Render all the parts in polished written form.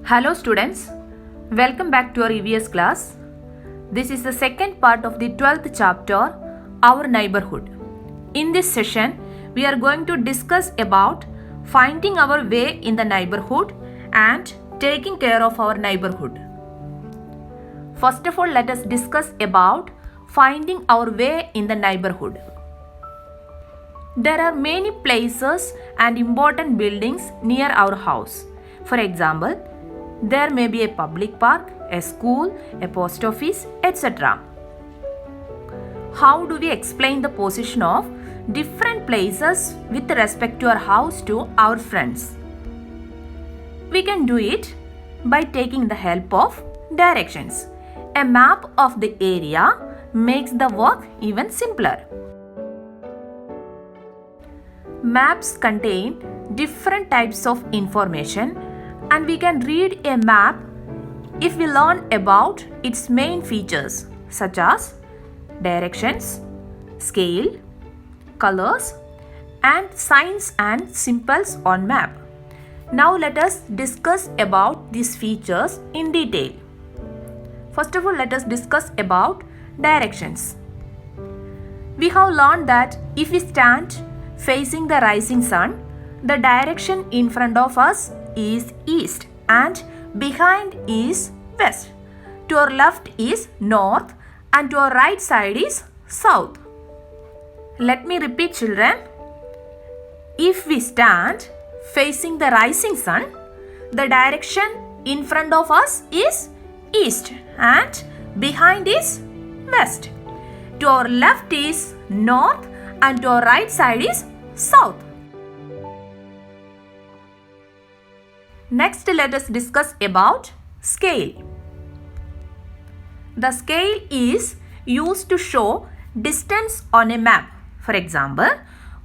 Hello students, welcome back to our EVS class. This is the second part of the 12th chapter, Our Neighborhood. In this session, we are going to discuss about finding our way in the neighborhood and taking care of our neighborhood. First of all, let us discuss about finding our way in the neighborhood. There are many places and important buildings near our house. For example, there may be a public park, a school, a post office, etc. How do we explain the position of different places with respect to our house to our friends? We can do it by taking the help of directions. A map of the area makes the work even simpler. Maps contain different types of information, and we can read a map if we learn about its main features such as directions, scale, colors, and signs and symbols on map. Now let us discuss about these features in detail. First of all, let us discuss about directions. We have learned that if we stand facing the rising sun, the direction in front of us is east and behind is west. To our left is north and to our right side is south. Let me repeat, children. If we stand facing the rising sun, the direction in front of us is east and behind is west. To our left is north and to our right side is south. Next, let us discuss about scale. The scale is used to show distance on a map. For example,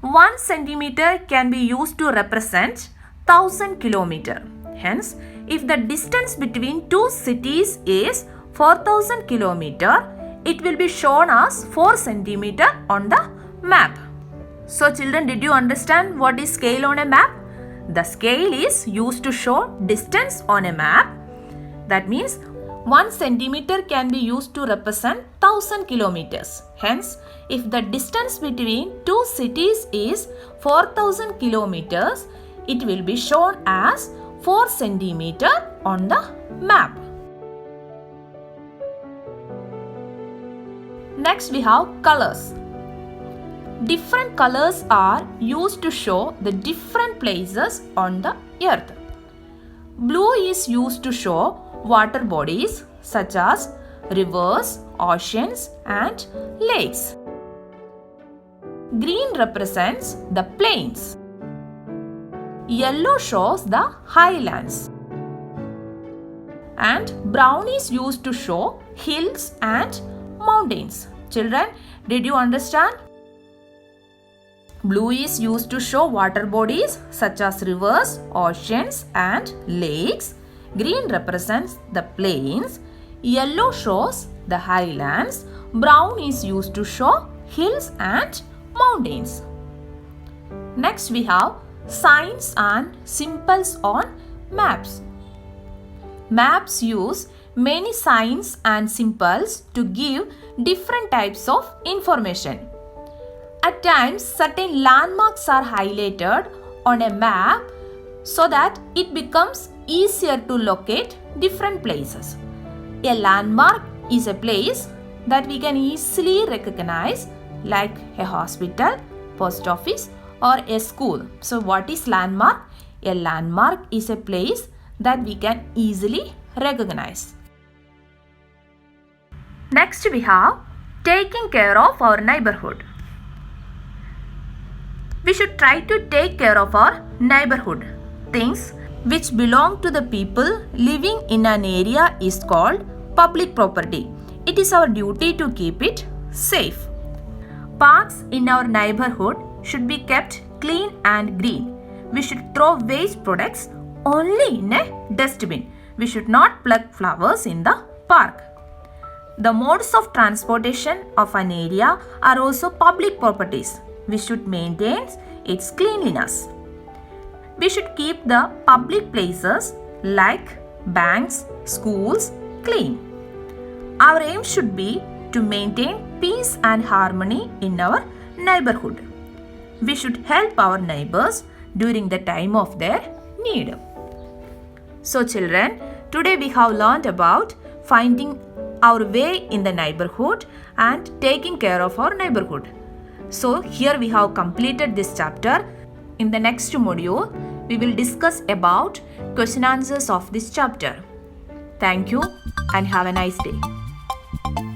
1 centimeter can be used to represent 1000 kilometers. Hence, if the distance between two cities is 4000 kilometers, it will be shown as 4 centimeters on the map. So children, did you understand what is scale on a map? The scale is used to show distance on a map. That means 1 centimeter can be used to represent 1000 kilometers. Hence, if the distance between two cities is 4000 kilometers, it will be shown as 4 centimeter on the map. Next, we have colors. Different colors are used to show the different places on the earth. Blue is used to show water bodies such as rivers, oceans, and lakes. Green represents the plains. Yellow shows the highlands. And brown is used to show hills and mountains. Children, did you understand? Blue is used to show water bodies such as rivers, oceans, and lakes. Green represents the plains. Yellow shows the highlands. Brown is used to show hills and mountains. Next, we have signs and symbols on maps. Maps use many signs and symbols to give different types of information. At times, certain landmarks are highlighted on a map so that it becomes easier to locate different places. A landmark is a place that we can easily recognize, like a hospital, post office, or a school. So, what is landmark? A landmark is a place that we can easily recognize. Next, we have taking care of our neighborhood. We should try to take care of our neighborhood. Things which belong to the people living in an area is called public property. It is our duty to keep it safe. Parks in our neighborhood should be kept clean and green. We should throw waste products only in a dustbin. We should not pluck flowers in the park. The modes of transportation of an area are also public properties. We should maintain its cleanliness. We should keep the public places like banks, schools clean. Our aim should be to maintain peace and harmony in our neighborhood. We should help our neighbors during the time of their need. So children, today we have learned about finding our way in the neighborhood and taking care of our neighborhood. So here we have completed this chapter. In the next module, we will discuss about question answers of this chapter. Thank you and have a nice day.